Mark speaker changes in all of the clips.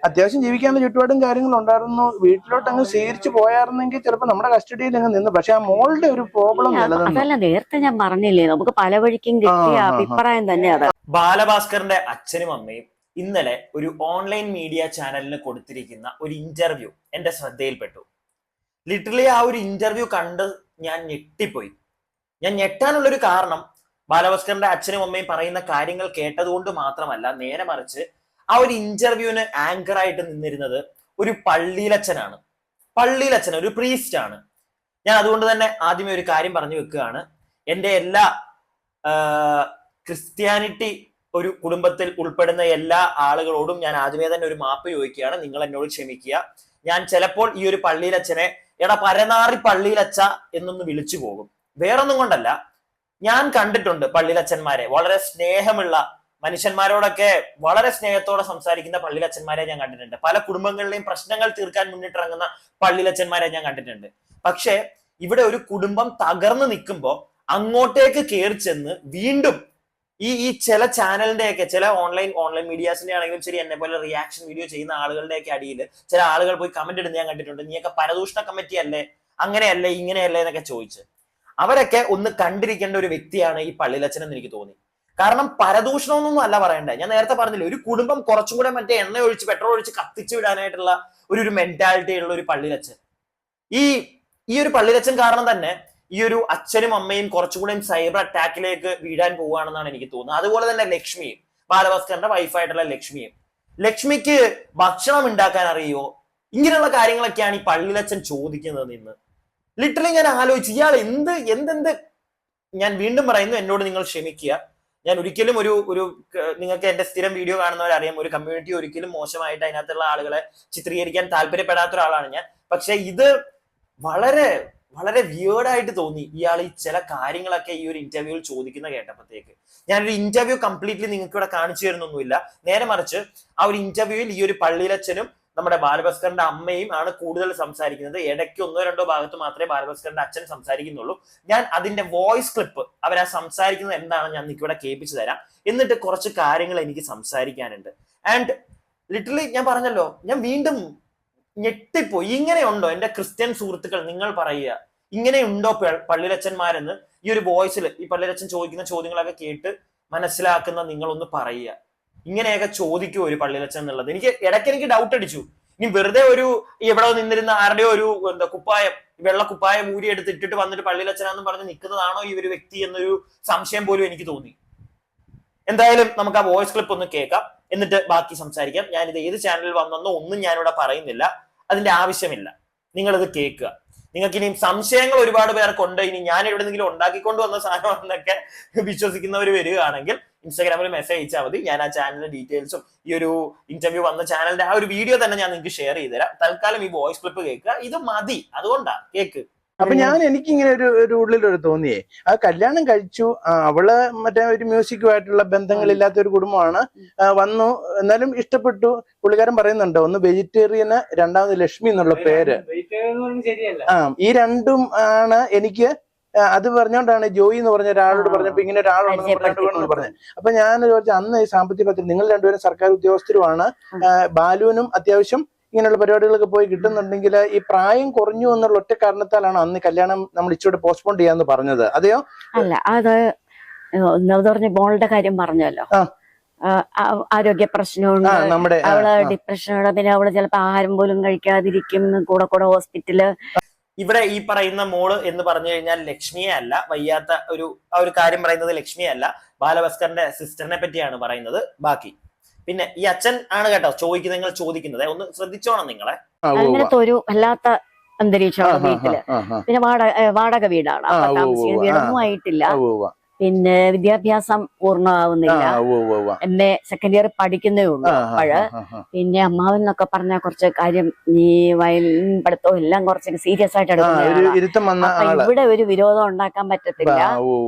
Speaker 1: അത്യാവശ്യം ജീവിക്കാനുള്ള ചുറ്റുപാടും കാര്യങ്ങളും ഉണ്ടായിരുന്നു. വീട്ടിലോട്ട് അങ്ങ് സ്വീകരിച്ചു പോയായിരുന്നെങ്കിൽ ചിലപ്പോൾ നമ്മുടെ കസ്റ്റഡിയിൽ അങ്ങ് നിന്ന്. പക്ഷെ ആ മോളുടെ ഒരു പ്രോബ്ലം നിലനിന്നു.
Speaker 2: അതല്ല, നേരത്തെ ഞാൻ പറഞ്ഞില്ലേ, നമുക്ക് പല വഴിക്കും കിട്ടിയ അഭിപ്രായം തന്നെ അത്.
Speaker 3: ബാലഭാസ്കറിന്റെ അച്ഛനും അമ്മയും ഇന്നലെ ഒരു ഓൺലൈൻ മീഡിയ ചാനലിന് കൊടുത്തിരിക്കുന്ന ഒരു ഇന്റർവ്യൂ എന്റെ ശ്രദ്ധയിൽപ്പെട്ടു. ലിറ്ററലി ആ ഒരു ഇന്റർവ്യൂ കണ്ട് ഞാൻ ഞെട്ടിപ്പോയി. ഞാൻ ഞെട്ടാനുള്ളൊരു കാരണം ബാലഭാസ്കറിന്റെ അച്ഛനും അമ്മയും പറയുന്ന കാര്യങ്ങൾ കേട്ടതുകൊണ്ട് മാത്രമല്ല, നേരെ മറിച്ച് ആ ഒരു ഇന്റർവ്യൂവിന് ആങ്കർ ആയിട്ട് നിന്നിരുന്നത് ഒരു പള്ളിയിലച്ഛനാണ്. പള്ളിയിലച്ഛൻ ഒരു പ്രീസ്റ്റ് ആണ്. ഞാൻ അതുകൊണ്ട് തന്നെ ആദ്യമേ ഒരു കാര്യം പറഞ്ഞു വെക്കുകയാണ്. എൻ്റെ എല്ലാ ക്രിസ്ത്യാനിറ്റി ഒരു കുടുംബത്തിൽ ഉൾപ്പെടുന്ന എല്ലാ ആളുകളോടും ഞാൻ ആദ്യമേ തന്നെ ഒരു മാപ്പ് ചോദിക്കുകയാണ്. നിങ്ങൾ എന്നോട് ക്ഷമിക്കുക. ഞാൻ ചിലപ്പോൾ ഈ ഒരു പള്ളിയിലച്ഛനെ എടാ പരനാറി പള്ളിയിലച്ഛ എന്നൊന്ന് വിളിച്ചു പോകും. വേറൊന്നും കൊണ്ടല്ല, ഞാൻ കണ്ടിട്ടുണ്ട് പള്ളിയിലച്ഛന്മാരെ, വളരെ സ്നേഹമുള്ള മനുഷ്യന്മാരോടൊക്കെ വളരെ സ്നേഹത്തോടെ സംസാരിക്കുന്ന പള്ളിയിലച്ഛന്മാരെ ഞാൻ കണ്ടിട്ടുണ്ട്. പല കുടുംബങ്ങളിലെയും പ്രശ്നങ്ങൾ തീർക്കാൻ മുന്നിട്ടിറങ്ങുന്ന പള്ളിയിലച്ഛന്മാരെ ഞാൻ കണ്ടിട്ടുണ്ട്. പക്ഷെ ഇവിടെ ഒരു കുടുംബം തകർന്നു നിൽക്കുമ്പോൾ അങ്ങോട്ടേക്ക് കയറി ചെന്ന് വീണ്ടും ഈ ചില ചാനലിന്റെയൊക്കെ, ചില ഓൺലൈൻ മീഡിയാസിന്റെ ആണെങ്കിലും ശരി, എന്നെ പോലെ റിയാക്ഷൻ വീഡിയോ ചെയ്യുന്ന ആളുകളുടെയൊക്കെ അടിയിൽ ചില ആളുകൾ പോയി കമന്റ് ഇടുന്ന ഞാൻ കണ്ടിട്ടുണ്ട്. നീയൊക്കെ പരദൂഷണ കമ്മിറ്റി അല്ലേ, അങ്ങനെയല്ലേ ഇങ്ങനെയല്ലേ എന്നൊക്കെ ചോദിച്ച്. അവരൊക്കെ ഒന്ന് കണ്ടിരിക്കേണ്ട ഒരു വ്യക്തിയാണ് ഈ പള്ളിയിലച്ഛൻ എന്ന് എനിക്ക് തോന്നി. കാരണം പരദൂഷണമൊന്നും അല്ല പറയണ്ടേ. ഞാൻ നേരത്തെ പറഞ്ഞില്ലേ, ഒരു കുടുംബം കുറച്ചും കൂടെ മറ്റേ എണ്ണ ഒഴിച്ച് പെട്രോൾ ഒഴിച്ച് കത്തിച്ചു വിടാനായിട്ടുള്ള ഒരു മെന്റാലിറ്റി ഉള്ള ഒരു പള്ളിയിലച്ഛൻ. ഈ ഒരു പള്ളിയിലച്ഛൻ കാരണം തന്നെ ഈ ഒരു അച്ഛനും അമ്മയും കുറച്ചുകൂടെയും സൈബർ അറ്റാക്കിലേക്ക് വീഴാൻ പോവുകയാണെന്നാണ് എനിക്ക് തോന്നുന്നത്. അതുപോലെ തന്നെ ലക്ഷ്മിയും, ബാലഭാസ്കറിന്റെ വൈഫായിട്ടുള്ള ലക്ഷ്മിക്ക് ഭക്ഷണം ഉണ്ടാക്കാൻ അറിയോ, ഇങ്ങനെയുള്ള കാര്യങ്ങളൊക്കെയാണ് ഈ പള്ളിയിലച്ഛൻ ചോദിക്കുന്നത് നിന്ന്. ലിറ്ററലി ഞാൻ ആലോചിച്ചു, ഇയാൾ എന്ത് ഞാൻ വീണ്ടും പറയുന്നു, എന്നോട് നിങ്ങൾ ക്ഷമിക്കുക. ഞാൻ ഒരിക്കലും ഒരു നിങ്ങൾക്ക് എന്റെ സ്ഥിരം വീഡിയോ കാണുന്നവരറിയാം, ഒരു കമ്മ്യൂണിറ്റി ഒരിക്കലും മോശമായിട്ട് അതിനകത്തുള്ള ആളുകളെ ചിത്രീകരിക്കാൻ താല്പര്യപ്പെടാത്ത ഒരാളാണ് ഞാൻ. പക്ഷെ ഇത് വളരെ വളരെ വിയേർഡായിട്ട് തോന്നി ഇയാൾ ഈ ചില കാര്യങ്ങളൊക്കെ ഈ ഒരു ഇന്റർവ്യൂവിൽ ചോദിക്കുന്ന കേട്ടപ്പോഴത്തേക്ക്. ഞാനൊരു ഇന്റർവ്യൂ കംപ്ലീറ്റ്ലി നിങ്ങൾക്ക് ഇവിടെ കാണിച്ചു തരുന്നൊന്നുമില്ല. നേരെ മറിച്ച് ആ ഒരു ഇന്റർവ്യൂവിൽ ഈ ഒരു പള്ളിയിലച്ഛനും നമ്മുടെ ബാലഭാസ്കറിന്റെ അമ്മയും ആണ് കൂടുതൽ സംസാരിക്കുന്നത്. ഇടയ്ക്ക് ഒന്നോ രണ്ടോ ഭാഗത്ത് മാത്രമേ ബാലഭാസ്കറിന്റെ അച്ഛൻ സംസാരിക്കുന്നുള്ളൂ. ഞാൻ അതിന്റെ വോയിസ് ക്ലിപ്പ് അവരാ സംസാരിക്കുന്നത് എന്താണ് ഞാൻ നിങ്ങൾക്ക് ഇവിടെ കേൾപ്പിച്ചു തരാം. എന്നിട്ട് കുറച്ച് കാര്യങ്ങൾ എനിക്ക് സംസാരിക്കാനുണ്ട്. ആൻഡ് ലിറ്ററലി ഞാൻ പറഞ്ഞല്ലോ, ഞാൻ വീണ്ടും ഞെട്ടിപ്പോയി. ഇങ്ങനെയുണ്ടോ എന്റെ ക്രിസ്ത്യൻ സുഹൃത്തുക്കൾ, നിങ്ങൾ പറയുക, ഇങ്ങനെയുണ്ടോ പള്ളിയിലച്ഛന്മാരെന്ന് ഈ ഒരു വോയിസിൽ ഈ പള്ളിയിലച്ഛൻ ചോദിക്കുന്ന ചോദ്യങ്ങളൊക്കെ കേട്ട് മനസ്സിലാക്കുന്ന നിങ്ങളൊന്ന് പറയുക. ഇങ്ങനെയൊക്കെ ചോദിക്കുമോ ഒരു പള്ളിയിലച്ഛൻ എന്നുള്ളത് എനിക്ക് ഡൗട്ട് അടിച്ചു. ഇനി വെറുതെ ഒരു എവിടെ നിന്നിരുന്ന ആരുടെയോ ഒരു കുപ്പായം, വെള്ള കുപ്പായം ഊരി എടുത്ത് ഇട്ടിട്ട് വന്നിട്ട് പള്ളിയിലച്ഛനാന്ന് പറഞ്ഞ് നിൽക്കുന്നതാണോ ഈ ഒരു വ്യക്തി എന്നൊരു സംശയം പോലും എനിക്ക് തോന്നി. എന്തായാലും നമുക്ക് ആ വോയിസ് ക്ലിപ്പ് ഒന്ന് കേൾക്കാം, എന്നിട്ട് ബാക്കി സംസാരിക്കാം. ഞാനിത് ഏത് ചാനലിൽ വന്നെന്നോ ഒന്നും ഞാനിവിടെ പറയുന്നില്ല, അതിന്റെ ആവശ്യമില്ല. നിങ്ങളിത് കേൾക്കുക. നിങ്ങൾക്ക് ഇനിയും സംശയങ്ങൾ ഒരുപാട് പേർക്കുണ്ട്, ഇനി ഞാൻ എവിടെയെങ്കിലും ഉണ്ടാക്കിക്കൊണ്ട് വന്ന സാധനമാണെന്നൊക്കെ വിശ്വസിക്കുന്നവർ വരികയാണെങ്കിൽ ഇൻസ്റ്റാഗ്രാമിൽ മെസ്സേജ് അയച്ചാൽ മതി. ഞാൻ ആ ചാനലിന്റെ ഡീറ്റെയിൽസും ഈ ഒരു ഇന്റർവ്യൂ വന്ന ചാനലിന്റെ ആ ഒരു വീഡിയോ തന്നെ ഞാൻ നിങ്ങൾക്ക് ഷെയർ ചെയ്ത് തരാം. തൽക്കാലം ഈ വോയിസ് ക്ലിപ്പ് കേൾക്കുക, ഇത് മതി, അതുകൊണ്ടാ കേക്ക്.
Speaker 1: അപ്പൊ എനിക്കിങ്ങനെ ഒരു ഉള്ളിലൊരു തോന്നിയേ, ആ കല്യാണം കഴിച്ചു, അവള് മറ്റേ ഒരു മ്യൂസിക്കുമായിട്ടുള്ള ബന്ധങ്ങളില്ലാത്ത ഒരു കുടുംബമാണ്, വന്നു, എന്നാലും ഇഷ്ടപ്പെട്ടു. പുള്ളിക്കാരൻ പറയുന്നുണ്ട്, ഒന്ന് വെജിറ്റേറിയന്, രണ്ടാമത് ലക്ഷ്മി എന്നുള്ള പേര്. ഈ രണ്ടും ആണ് എനിക്ക്. അത് പറഞ്ഞോണ്ടാണ് ജോയി എന്ന് പറഞ്ഞ ഒരാളോട് പറഞ്ഞപ്പോ ഇങ്ങനെ ഒരാളുണ്ടെന്ന് പറഞ്ഞത്. അപ്പൊ ഞാൻ ചോദിച്ചാൽ, അന്ന് ഈ സാമ്പത്തിക പദ്ധതി നിങ്ങൾ രണ്ടുപേരും സർക്കാർ ഉദ്യോഗസ്ഥരുമാണ്, ബാലുവിനും അത്യാവശ്യം ഇങ്ങനെയുള്ള പരിപാടികളൊക്കെ പോയി കിട്ടുന്നുണ്ടെങ്കിൽ ഈ പ്രായം കുറഞ്ഞു എന്നുള്ള ഒറ്റ കാരണത്താലാണ് അന്ന് കല്യാണം നമ്മൾ ഇച്ചിരി പോസ്റ്റ്പോൺ ചെയ്യാന്ന് പറഞ്ഞത്. അതെയോ?
Speaker 2: അല്ല, അത് പറഞ്ഞ മോളുടെ കാര്യം പറഞ്ഞല്ലോ, ആരോഗ്യ പ്രശ്നമുണ്ട്, അവള് ഡിപ്രഷനോട്, പിന്നെ അവള് ചിലപ്പോ ആഹാരം പോലും കഴിക്കാതിരിക്കും, കൂടെ ഹോസ്പിറ്റല്.
Speaker 3: ഇവിടെ ഈ പറയുന്ന മോള് എന്ന് പറഞ്ഞു കഴിഞ്ഞാൽ ലക്ഷ്മിയെ അല്ല, വയ്യാത്ത ഒരു കാര്യം പറയുന്നത് ലക്ഷ്മിയെ അല്ല, ബാലഭാസ്കറിന്റെ സിസ്റ്ററിനെ പറ്റിയാണ് പറയുന്നത്. ബാക്കി പിന്നെ ഈ അച്ഛൻ ആണ് കേട്ടോ നിങ്ങൾ ചോദിക്കുന്നത്, ഒന്ന് ശ്രദ്ധിച്ചോണം നിങ്ങളെ.
Speaker 2: അങ്ങനത്തെ ഒരു വല്ലാത്ത അന്തരീക്ഷമാണ് വീട്ടില്. പിന്നെ വാടക വീടാണ്, അപ്പൊ താമസിക്കുന്ന വീടൊന്നും ആയിട്ടില്ല. പിന്നെ വിദ്യാഭ്യാസം പൂർണ്ണമാവുന്നില്ല, എന്നെ സെക്കൻഡ് ഇയർ പഠിക്കുന്നേ ഉള്ളൂ. അപ്പോഴ് പിന്നെ അമ്മാവൻ എന്നൊക്കെ പറഞ്ഞ കുറച്ച് കാര്യം, ഈ വയലിൻ പഠിത്തവും എല്ലാം കുറച്ച് സീരിയസ് ആയിട്ട് എടുക്കുന്ന. അപ്പൊ ഇവിടെ ഒരു വിരോധം ഉണ്ടാക്കാൻ പറ്റത്തില്ല.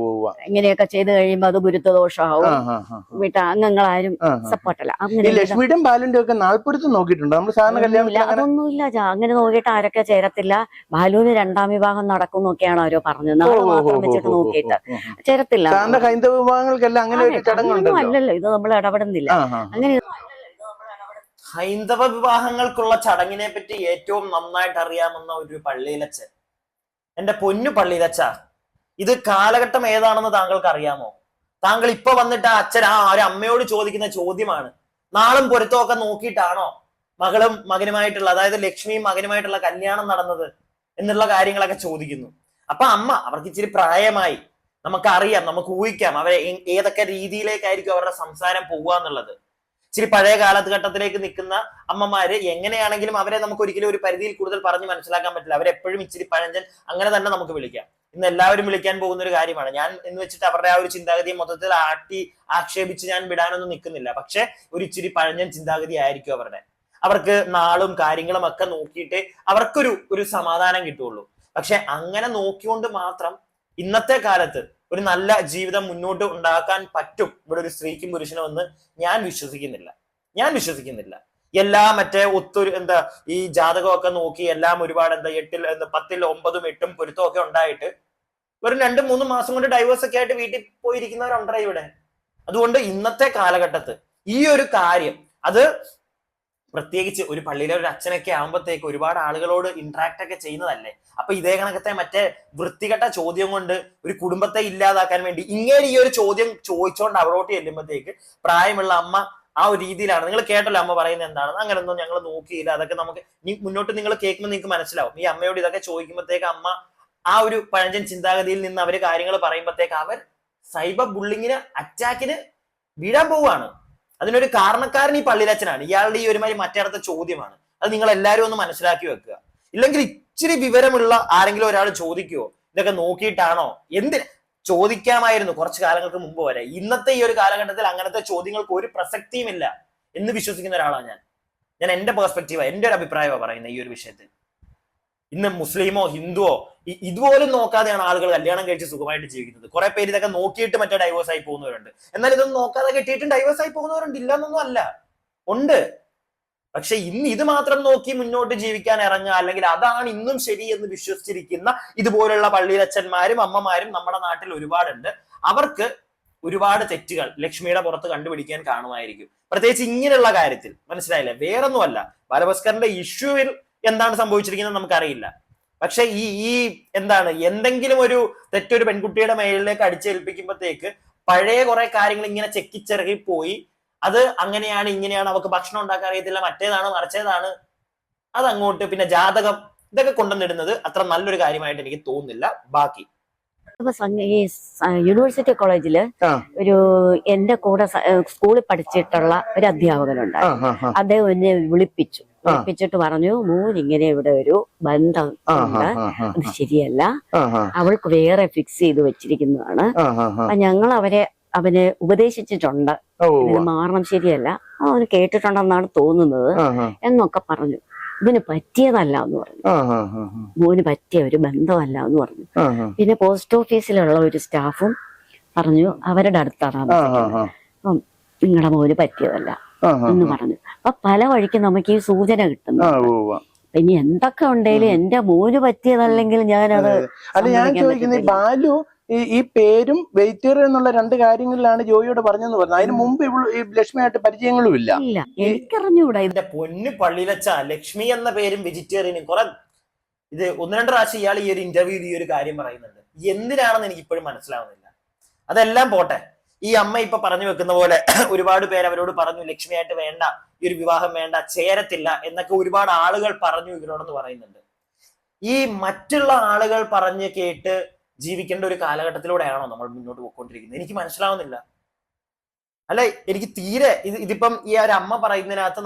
Speaker 2: ഇങ്ങനെയൊക്കെ ചെയ്ത് കഴിയുമ്പോ അത് ഗുരുത്വദോഷമാവും, വീട്ട അംഗങ്ങളാരും സപ്പോർട്ടല്ല.
Speaker 1: ലക്ഷ്മിയുടെയും ബാലുവിന്റെ ഒക്കെ നാൾപ്പൊരുത്തം നോക്കിയിട്ടുണ്ട് നമ്മൾ?
Speaker 2: അതൊന്നുമില്ല, അങ്ങനെ നോക്കിയിട്ട് ആരൊക്കെ ചേരത്തില്ല. ബാലുവിന് രണ്ടാം വിവാഹം നടക്കും എന്നൊക്കെയാണ് അവരോ പറഞ്ഞത്. നാളെ മാത്രം വെച്ചിട്ട് നോക്കിയിട്ട് ചേരത്തില്ല.
Speaker 1: ഹൈന്ദവ വിഭാഗങ്ങൾക്കെല്ലാം അങ്ങനെ ഒരു ചടങ്ങുണ്ടല്ലോ.
Speaker 2: അല്ലല്ലോ, ഇത് നമ്മൾ ഇടപെടുന്നില്ല. അങ്ങനെ
Speaker 3: ഹൈന്ദവ വിവാഹങ്ങൾക്കുള്ള ചടങ്ങിനെ പറ്റി ഏറ്റവും നന്നായിട്ട് അറിയാമെന്ന ഒരു പള്ളിയിലച്ഛൻ, എന്റെ പൊന്നു പള്ളിയിലച്ഛ, ഇത് കാലഘട്ടം ഏതാണെന്ന് താങ്കൾക്ക് അറിയാമോ? താങ്കൾ ഇപ്പൊ വന്നിട്ട് ആ അച്ഛൻ ഒരു അമ്മയോട് ചോദിക്കുന്ന ചോദ്യമാണ്, നാളും പൊരുത്തമൊക്കെ നോക്കിയിട്ടാണോ മകളും മകനുമായിട്ടുള്ള, അതായത് ലക്ഷ്മിയും മകനുമായിട്ടുള്ള കല്യാണം നടന്നത് എന്നുള്ള കാര്യങ്ങളൊക്കെ ചോദിക്കുന്നു. അപ്പൊ അമ്മ, അവർക്ക് ഇച്ചിരി പ്രായമായി, നമുക്കറിയാം, നമുക്ക് ഊഹിക്കാം അവരെ ഏതൊക്കെ രീതിയിലേക്കായിരിക്കും അവരുടെ സംസാരം പോകുക എന്നുള്ളത്. ഇച്ചിരി പഴയ കാലഘട്ടത്തിലേക്ക് നിൽക്കുന്ന അമ്മമാര് എങ്ങനെയാണെങ്കിലും അവരെ നമുക്ക് ഒരിക്കലും ഒരു പരിധിയിൽ കൂടുതൽ പറഞ്ഞ് മനസ്സിലാക്കാൻ പറ്റില്ല. അവരെപ്പോഴും ഇച്ചിരി പഴഞ്ചൻ അങ്ങനെ തന്നെ നമുക്ക് വിളിക്കാം. ഇന്ന് എല്ലാവരും വിളിക്കാൻ പോകുന്ന ഒരു കാര്യമാണ്. ഞാൻ എന്ന് വെച്ചിട്ട് അവരുടെ ആ ഒരു ചിന്താഗതിയെ മൊത്തത്തിൽ ആക്ഷേപിച്ച് ഞാൻ വിടാനൊന്നും നിൽക്കുന്നില്ല. പക്ഷെ ഒരു ഇച്ചിരി പഴഞ്ചൻ ചിന്താഗതി ആയിരിക്കും അവരുടെ. അവർക്ക് നാളും കാര്യങ്ങളും ഒക്കെ നോക്കിയിട്ട് അവർക്കൊരു സമാധാനം കിട്ടുള്ളൂ. പക്ഷെ അങ്ങനെ നോക്കിക്കൊണ്ട് മാത്രം ഇന്നത്തെ കാലത്ത് ഒരു നല്ല ജീവിതം മുന്നോട്ട് ഉണ്ടാക്കാൻ പറ്റും ഇവിടെ ഒരു സ്ത്രീക്കും പുരുഷനും എന്ന് ഞാൻ വിശ്വസിക്കുന്നില്ല. എല്ലാം മറ്റേ ഈ ജാതകമൊക്കെ നോക്കി എല്ലാം ഒരുപാട് 10ൽ 9ഉം 8ഉം പൊരുത്തവും ഒക്കെ ഉണ്ടായിട്ട് ഒരു 2-3 മാസം കൊണ്ട് ഡൈവേഴ്സ് ഒക്കെ ആയിട്ട് വീട്ടിൽ പോയിരിക്കുന്നവരുണ്ടായി ഇവിടെ. അതുകൊണ്ട് ഇന്നത്തെ കാലഘട്ടത്ത് ഈ ഒരു കാര്യം, അത് പ്രത്യേകിച്ച് ഒരു പള്ളിയിലെ ഒരു അച്ഛനൊക്കെ ആകുമ്പോഴത്തേക്ക് ഒരുപാട് ആളുകളോട് ഇന്ററാക്ട് ഒക്കെ ചെയ്യുന്നതല്ലേ. അപ്പൊ ഇതേ കണക്കത്തെ മറ്റേ വൃത്തികെട്ട ചോദ്യം കൊണ്ട് ഒരു കുടുംബത്തെ ഇല്ലാതാക്കാൻ വേണ്ടി ഇങ്ങനെ ഈ ഒരു ചോദ്യം ചോദിച്ചോണ്ട് അവിടോട്ട് ചെല്ലുമ്പോഴത്തേക്ക് പ്രായമുള്ള അമ്മ ആ ഒരു രീതിയിലാണ്. നിങ്ങൾ കേട്ടല്ലോ അമ്മ പറയുന്നത് എന്താണെന്ന്. അങ്ങനെയൊന്നും ഞങ്ങൾ നോക്കിയില്ല, അതൊക്കെ നമുക്ക് മുന്നോട്ട് നിങ്ങൾ കേൾക്കുമ്പോൾ നിങ്ങൾക്ക് മനസ്സിലാവും. ഈ അമ്മയോട് ഇതൊക്കെ ചോദിക്കുമ്പോഴത്തേക്ക് അമ്മ ആ ഒരു പഴഞ്ചൻ ചിന്താഗതിയിൽ നിന്ന് അവര് കാര്യങ്ങൾ പറയുമ്പോഴത്തേക്ക് അവർ സൈബർ ബുള്ളിങ്ങിന്, അറ്റാക്കിന് വീഴാൻ പോവുകയാണ്. അതിനൊരു കാരണക്കാരൻ ഈ പള്ളിയിലച്ഛനാണ്. ഇയാളുടെ ഈ ഒരുമാതിരി മറ്റേടത്തെ ചോദ്യമാണ്. അത് നിങ്ങൾ എല്ലാവരും ഒന്ന് മനസ്സിലാക്കി വെക്കുക. ഇല്ലെങ്കിൽ ഇച്ചിരി വിവരമുള്ള ആരെങ്കിലും ഒരാൾ ചോദിക്കുവോ ഇതൊക്കെ നോക്കിയിട്ടാണോ? എന്തിന് ചോദിക്കാമായിരുന്നു കുറച്ചു കാലങ്ങൾക്ക് മുമ്പ് വരെ. ഇന്നത്തെ ഈ ഒരു കാലഘട്ടത്തിൽ അങ്ങനത്തെ ചോദ്യങ്ങൾക്ക് ഒരു പ്രസക്തിയുമില്ല എന്ന് വിശ്വസിക്കുന്ന ഒരാളാണ് ഞാൻ എന്റെ പെർസ്പെക്റ്റീവ, എന്റെ ഒരു അഭിപ്രായമാണ് പറയുന്നത് ഈ ഒരു വിഷയത്തിൽ. ഇന്ന് മുസ്ലിമോ ഹിന്ദുവോ ഇതുപോലും നോക്കാതെയാണ് ആളുകൾ കല്യാണം കഴിച്ച് സുഖമായിട്ട് ജീവിക്കുന്നത്. കുറെ പേര് ഇതൊക്കെ നോക്കിയിട്ട് മറ്റേ ഡൈവേഴ്സ് ആയി പോകുന്നവരുണ്ട്. എന്നാൽ ഇതൊന്നും നോക്കാതെ കെട്ടിയിട്ടും ഡൈവേഴ്സ് ആയി പോകുന്നവരുണ്ട്, ഇല്ലെന്നൊന്നും അല്ല, ഉണ്ട്. പക്ഷെ ഇന്ന് ഇത് മാത്രം നോക്കി മുന്നോട്ട് ജീവിക്കാൻ ഇറങ്ങുക, അല്ലെങ്കിൽ അതാണ് ഇന്നും ശരി എന്ന് വിശ്വസിച്ചിരിക്കുന്ന ഇതുപോലുള്ള പള്ളിയിലച്ഛന്മാരും അമ്മമാരും നമ്മുടെ നാട്ടിൽ ഒരുപാടുണ്ട്. അവർക്ക് ഒരുപാട് തെറ്റുകൾ ലക്ഷ്മിയുടെ പുറത്ത് കണ്ടുപിടിക്കാൻ കാണുമായിരിക്കും. പ്രത്യേകിച്ച് ഇങ്ങനെയുള്ള കാര്യത്തിൽ, മനസ്സിലായില്ലേ? വേറൊന്നുമല്ല, ബാലഭാസ്കറിന്റെ ഇഷ്യൂവിൽ എന്താണ് സംഭവിച്ചിരിക്കുന്നത് നമുക്കറിയില്ല. പക്ഷെ ഈ എന്തെങ്കിലും ഒരു തെറ്റൊരു പെൺകുട്ടിയുടെ മേലിലേക്ക് അടിച്ചേൽപ്പിക്കുമ്പോഴത്തേക്ക് പഴയ കുറെ കാര്യങ്ങൾ ഇങ്ങനെ ചെക്കിച്ചിറകി പോയി, അത് അങ്ങനെയാണ് ഇങ്ങനെയാണ്, അവർക്ക് ഭക്ഷണം ഉണ്ടാക്കാൻ അറിയത്തില്ല, മറ്റേതാണ് മറിച്ചേതാണ്, അതങ്ങോട്ട് പിന്നെ ജാതകം, ഇതൊക്കെ കൊണ്ടുവന്നിടുന്നത് അത്ര നല്ലൊരു കാര്യമായിട്ട് എനിക്ക് തോന്നുന്നില്ല. ബാക്കി
Speaker 2: ഈ യൂണിവേഴ്സിറ്റി കോളേജില് ഒരു എന്റെ കൂടെ സ്കൂളിൽ പഠിച്ചിട്ടുള്ള ഒരു അധ്യാപകനുണ്ടായിരുന്നു. അദ്ദേഹം എന്നെ വിളിപ്പിച്ചിട്ട് പറഞ്ഞു, ഇങ്ങനെ ഇവിടെ ഒരു ബന്ധം ഉണ്ട്, അത് ശരിയല്ല, അവൾക്ക് വേറെ ഫിക്സ് ചെയ്ത് വെച്ചിരിക്കുന്നതാണ്. ഞങ്ങൾ അവനെ ഉപദേശിച്ചിട്ടുണ്ട്, ഇത് മാറണം, ശരിയല്ല, അവന് കേട്ടിട്ടുണ്ടെന്നാണ് തോന്നുന്നത് എന്നൊക്കെ പറഞ്ഞു. ഇതിന് പറ്റിയതല്ല എന്ന് പറഞ്ഞു, മോന് പറ്റിയ ഒരു ബന്ധമല്ല എന്ന് പറഞ്ഞു. പിന്നെ പോസ്റ്റ് ഓഫീസിലുള്ള ഒരു സ്റ്റാഫും പറഞ്ഞു അവരുടെ അടുത്താണ് അപ്പം നിങ്ങളുടെ മോന് പറ്റിയതല്ല എന്ന് പറഞ്ഞു. അപ്പൊ പല വഴിക്കും നമുക്ക് ഈ സൂചന കിട്ടുന്നു. ഇനി എന്തൊക്കെ ഉണ്ടെങ്കിലും എന്റെ മോന് പറ്റിയതല്ലെങ്കിൽ ഞാനത്
Speaker 1: ബാലു ഈ പേരും വെയിറ്റർ എന്നുള്ള 2 കാര്യങ്ങളിലാണ് ജോയിയോട് പറഞ്ഞെന്ന് പറഞ്ഞത്. അതിന് മുമ്പ് ഈ ലക്ഷ്മിയായിട്ട് പരിചയങ്ങളും ഇല്ല.
Speaker 2: എനിക്കറിഞ്ഞൂടാ.
Speaker 3: ഇതിന്റെ പൊന്നു പള്ളിയിലച്ച, ലക്ഷ്മി എന്ന പേരും വെജിറ്റേറിയനും കുറെ ഇത് 1-2 പ്രാവശ്യം ഇയാൾ ഈ ഒരു ഇന്റർവ്യൂവിൽ ഈ ഒരു കാര്യം പറയുന്നുണ്ട്. എന്തിനാണെന്ന് എനിക്ക് ഇപ്പോഴും മനസ്സിലാവുന്നില്ല. അതെല്ലാം പോട്ടെ, ഈ അമ്മ ഇപ്പൊ പറഞ്ഞു വെക്കുന്ന പോലെ ഒരുപാട് പേര് അവരോട് പറഞ്ഞു ലക്ഷ്മിയായിട്ട് വേണ്ട, ഈ ഒരു വിവാഹം വേണ്ട, ചേരത്തില്ല എന്നൊക്കെ ഒരുപാട് ആളുകൾ പറഞ്ഞു ഇവരോടെന്ന് പറയുന്നുണ്ട്. ഈ മറ്റുള്ള ആളുകൾ പറഞ്ഞ് കേട്ട് ജീവിക്കേണ്ട ഒരു കാലഘട്ടത്തിലൂടെയാണോ നമ്മൾ മുന്നോട്ട് പോയിക്കൊണ്ടിരിക്കുന്നത്? എനിക്ക് മനസ്സിലാവുന്നില്ല. അല്ല, എനിക്ക് തീരെ ഇതിപ്പം ഈ ഒരു അമ്മ പറയുന്നതിനകത്ത്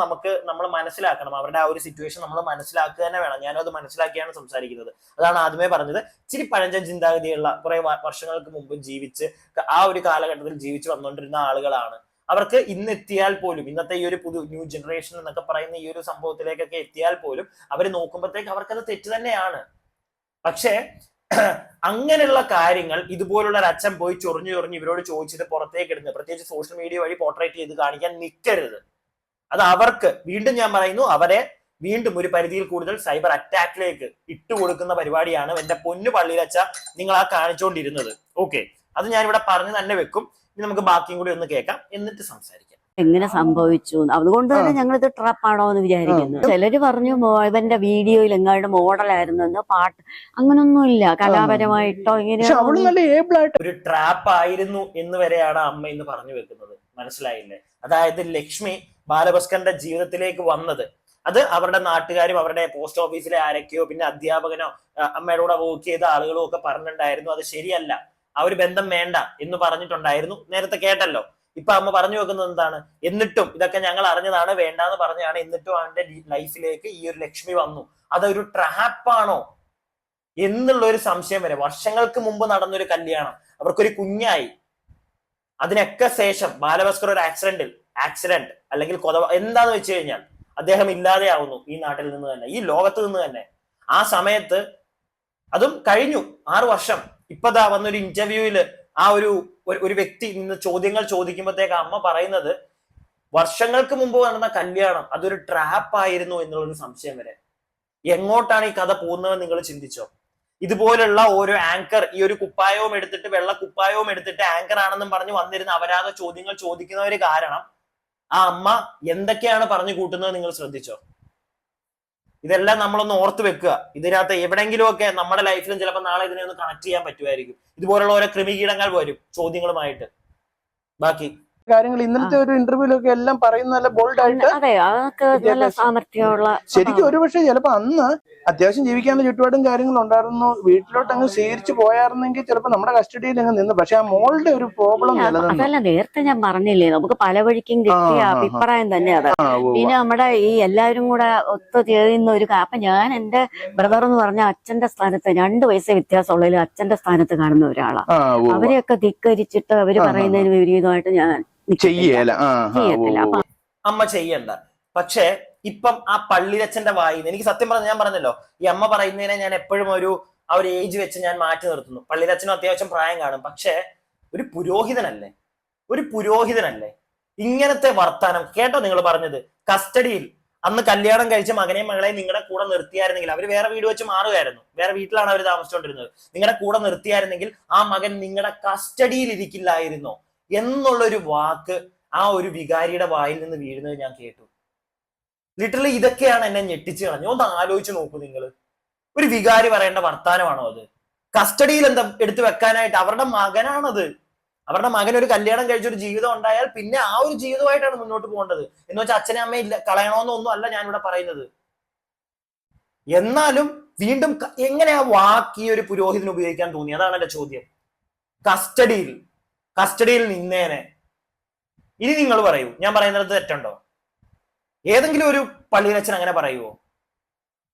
Speaker 3: നമ്മൾ മനസ്സിലാക്കണം, അവരുടെ ആ ഒരു സിറ്റുവേഷൻ നമ്മൾ മനസ്സിലാക്കുക തന്നെ വേണം. ഞാനത് മനസ്സിലാക്കിയാണ് സംസാരിക്കുന്നത്. അതാണ് ആദ്യമേ പറഞ്ഞത്. ഇച്ചിരി പഴഞ്ചൻ ചിന്താഗതിയുള്ള കുറെ വർഷങ്ങൾക്ക് മുമ്പ് ജീവിച്ച് ആ ഒരു കാലഘട്ടത്തിൽ ജീവിച്ച് വന്നുകൊണ്ടിരുന്ന ആളുകളാണ്. അവർക്ക് ഇന്ന് എത്തിയാൽ പോലും, ഇന്നത്തെ ഈ ഒരു ന്യൂ ജനറേഷൻ എന്നൊക്കെ പറയുന്ന ഈ ഒരു സംഭവത്തിലേക്കൊക്കെ എത്തിയാൽ പോലും അവർ നോക്കുമ്പോഴത്തേക്ക് അവർക്കത് തെറ്റ് തന്നെയാണ്. പക്ഷേ അങ്ങനെയുള്ള കാര്യങ്ങൾ ഇതുപോലുള്ള ഒരു അച്ഛൻ പോയി ചൊറിഞ്ഞു ഇവരോട് ചോദിച്ചിട്ട് പുറത്തേക്ക് ഇടുന്നത്, പ്രത്യേകിച്ച് സോഷ്യൽ മീഡിയ വഴി പോർട്രേറ്റ് ചെയ്ത് കാണിക്കാൻ നിൽക്കരുത്. അത് അവർക്ക്, വീണ്ടും ഞാൻ പറയുന്നു, അവരെ വീണ്ടും ഒരു പരിധിയിൽ കൂടുതൽ സൈബർ അറ്റാക്കിലേക്ക് ഇട്ടുകൊടുക്കുന്ന പരിപാടിയാണ് എന്റെ പൊന്നു പള്ളിയിലച്ച നിങ്ങൾ ആ കാണിച്ചുകൊണ്ടിരുന്നത്. ഓക്കെ, അത് ഞാൻ ഇവിടെ പറഞ്ഞു തന്നെ വെക്കും. ഇനി നമുക്ക് ബാക്കിയും കൂടി ഒന്ന് കേൾക്കാം, എന്നിട്ട് സംസാരിക്കാം.
Speaker 2: എങ്ങനെ സംഭവിച്ചു അതുകൊണ്ട് തന്നെ ഞങ്ങൾ ഇത് ട്രാപ്പാണോ എന്ന് വിചാരിക്കുന്നു. ചിലര് പറഞ്ഞു ഇവന്റെ വീഡിയോയിൽ എങ്ങാണ്ട് മോഡലായിരുന്നു എന്ന്. പാട്ട് അങ്ങനൊന്നുമില്ല, കലാപരമായിട്ടോ ഇങ്ങനെ
Speaker 3: ഒരു ട്രാപ്പ് ആയിരുന്നു എന്ന് വരെയാണ് അമ്മ ഇന്ന് പറഞ്ഞു വെക്കുന്നത്. മനസ്സിലായില്ലേ? അതായത് ലക്ഷ്മി ബാലഭാസ്കറിന്റെ ജീവിതത്തിലേക്ക് വന്നത് അത് അവരുടെ നാട്ടുകാരും അവരുടെ പോസ്റ്റ് ഓഫീസിലെ ആരൊക്കെയോ പിന്നെ അധ്യാപകനോ അമ്മയുടെ കൂടെ വർക്ക് ചെയ്ത ആളുകളും ഒക്കെ പറഞ്ഞിട്ടുണ്ടായിരുന്നു അത് ശരിയല്ല, ആ ഒരു ബന്ധം വേണ്ട എന്ന് പറഞ്ഞിട്ടുണ്ടായിരുന്നു. നേരത്തെ കേട്ടല്ലോ. ഇപ്പൊ അമ്മ പറഞ്ഞു വെക്കുന്നത് എന്താണ്? എന്നിട്ടും ഇതൊക്കെ ഞങ്ങൾ അറിഞ്ഞതാണ്, വേണ്ടാന്ന് പറഞ്ഞാണ്, എന്നിട്ടും അവന്റെ ലൈഫിലേക്ക് ഈ ഒരു ലക്ഷ്മി വന്നു. അതൊരു ട്രാപ്പാണോ എന്നുള്ള ഒരു സംശയം വരെ. വർഷങ്ങൾക്ക് മുമ്പ് നടന്നൊരു കല്യാണം, അവർക്കൊരു കുഞ്ഞായി, അതിനൊക്കെ ശേഷം ബാലഭാസ്കർ ഒരു ആക്സിഡന്റ് അല്ലെങ്കിൽ എന്താന്ന് വെച്ച് കഴിഞ്ഞാൽ അദ്ദേഹം ഇല്ലാതെയാവുന്നു ഈ നാട്ടിൽ നിന്ന് തന്നെ, ഈ ലോകത്ത് നിന്ന് തന്നെ. ആ സമയത്ത് അതും കഴിഞ്ഞു 6 വർഷം. ഇപ്പതാ വന്നൊരു ഇന്റർവ്യൂവില് ആ ഒരു വ്യക്തി നിന്ന് ചോദ്യങ്ങൾ ചോദിക്കുമ്പോഴത്തേക്ക് അമ്മ പറയുന്നത് വർഷങ്ങൾക്ക് മുമ്പ് നടന്ന കല്യാണം അതൊരു ട്രാപ്പ് ആയിരുന്നു എന്നുള്ളൊരു സംശയം വരെ. എങ്ങോട്ടാണ് ഈ കഥ പോകുന്നതെന്ന് നിങ്ങൾ ചിന്തിച്ചോ? ഇതുപോലുള്ള ഓരോ ആങ്കർ ഈ ഒരു കുപ്പായവും എടുത്തിട്ട് വെള്ള കുപ്പായവും എടുത്തിട്ട് ആങ്കർ ആണെന്നും പറഞ്ഞ് വന്നിരുന്ന അപരാധ ചോദ്യങ്ങൾ ചോദിക്കുന്നവര് കാരണം ആ അമ്മ എന്തൊക്കെയാണ് പറഞ്ഞു കൂട്ടുന്നത് നിങ്ങൾ ശ്രദ്ധിച്ചോ? ഇതെല്ലാം നമ്മളൊന്ന് ഓർത്ത് വെക്കുക. ഇതിനകത്ത് എവിടെയെങ്കിലും ഒക്കെ നമ്മുടെ ലൈഫിലും ചിലപ്പോൾ നാളെ ഇതിനെ ഒന്ന് കണക്ട് ചെയ്യാൻ പറ്റുമായിരിക്കും. ഇതുപോലുള്ള ഓരോ കൃമികീടങ്ങൾ വരും ചോദ്യങ്ങളുമായിട്ട്. ബാക്കി
Speaker 1: കാര്യങ്ങൾ ഇന്നലത്തെ ഒരു ഇന്റർവ്യൂലൊക്കെ എല്ലാം പറയുന്ന നല്ല ബോൾഡ് ആയിട്ട്.
Speaker 2: അതെ, അതൊക്കെ നല്ല സാമർത്ഥ്യമുള്ള.
Speaker 1: ശരിക്കും ഒരുപക്ഷെ ചിലപ്പോ അന്ന് അത്യാവശ്യം ജീവിക്കാനുള്ള ചുറ്റുപാടും കാര്യങ്ങളും ഉണ്ടായിരുന്നു. വീട്ടിലോട്ട് അങ്ങ് സ്വീകരിച്ചു പോയായിരുന്നെങ്കിൽ ചിലപ്പോ നമ്മുടെ കസ്റ്റഡിയിൽ അങ്ങ് നിന്ന്. പക്ഷെ ആ മോളുടെ ഒരു പ്രോബ്ലം നിലനിന്നു.
Speaker 2: അതല്ല, നേരത്തെ ഞാൻ പറഞ്ഞില്ലേ, നമുക്ക് പല വഴിക്കും കിട്ടിയ അഭിപ്രായം തന്നെ അത്. പിന്നെ നമ്മുടെ ഈ എല്ലാവരും കൂടെ ഒത്തുചേരുന്ന ഒരു അപ്പൊ ഞാൻ എന്റെ ബ്രദർ എന്ന് പറഞ്ഞ അച്ഛന്റെ സ്ഥാനത്ത് 2 വയസ്സേ വ്യത്യാസമുള്ളതിലും അച്ഛന്റെ സ്ഥാനത്ത് കാണുന്ന ഒരാളാണ്. അവരെയൊക്കെ ധിക്കരിച്ചിട്ട് അവര് പറയുന്നതിന് വിപരീതമായിട്ട് ഞാൻ
Speaker 1: ചെയ്യല.
Speaker 3: അമ്മ ചെയ്യണ്ട. പക്ഷെ ഇപ്പം ആ പള്ളിയച്ഛന്റെ വായിന്ന് എനിക്ക് സത്യം പറഞ്ഞ, ഞാൻ പറഞ്ഞല്ലോ ഈ അമ്മ പറയുന്നതിനെ ഞാൻ എപ്പോഴും ആ ഒരു ഏജ് വെച്ച് ഞാൻ മാറ്റി നിർത്തുന്നു. പള്ളിയച്ഛനും അത്യാവശ്യം പ്രായം കാണും, പക്ഷെ ഒരു പുരോഹിതനല്ലേ ഇങ്ങനത്തെ വർത്താനം കേട്ടോ? നിങ്ങൾ പറഞ്ഞത് കസ്റ്റഡിയിൽ അന്ന് കല്യാണം കഴിച്ച മകനെയും മകളെയും നിങ്ങളുടെ കൂടെ നിർത്തിയായിരുന്നെങ്കിൽ, അവർ വേറെ വീട് വെച്ച് മാറുകയായിരുന്നു, വേറെ വീട്ടിലാണ് അവർ താമസിച്ചുകൊണ്ടിരുന്നത്, നിങ്ങളുടെ കൂടെ നിർത്തിയായിരുന്നെങ്കിൽ ആ മകൻ നിങ്ങളുടെ കസ്റ്റഡിയിൽ ഇരിക്കില്ലായിരുന്നോ എന്നുള്ളൊരു വാക്ക് ആ ഒരു വികാരിയുടെ വായിൽ നിന്ന് വീഴുന്നത് ഞാൻ കേട്ടു. ലിറ്ററലി ഇതൊക്കെയാണ് എന്നെ ഞെട്ടിച്ചു കളഞ്ഞു. ഒന്ന് ആലോചിച്ച് നോക്കൂ നിങ്ങൾ. ഒരു വികാരി പറയേണ്ട വർത്താനമാണോ അത്? കസ്റ്റഡിയിൽ എന്താ എടുത്തു വെക്കാനായിട്ട്? അവരുടെ മകനാണത്. അവരുടെ മകൻ ഒരു കല്യാണം കഴിച്ചൊരു ജീവിതം ഉണ്ടായാൽ പിന്നെ ആ ഒരു ജീവിതമായിട്ടാണ് മുന്നോട്ട് പോകേണ്ടത്. എന്ന് വെച്ചാൽ അച്ഛനെ അമ്മയെ ഇല്ല കളയണമെന്നൊന്നും അല്ല ഞാനിവിടെ പറയുന്നത്. എന്നാലും വീണ്ടും എങ്ങനെ ആ വാക്ക് ഈ ഒരു പുരോഹിതന് ഉപയോഗിക്കാൻ തോന്നി? അതാണ് എന്റെ ചോദ്യം. കസ്റ്റഡിയിൽ നിന്നേനെ. ഇനി നിങ്ങൾ പറയൂ, ഞാൻ പറയുന്നത് തെറ്റുണ്ടോ? ഏതെങ്കിലും ഒരു പള്ളിയിലച്ഛൻ അങ്ങനെ പറയുവോ?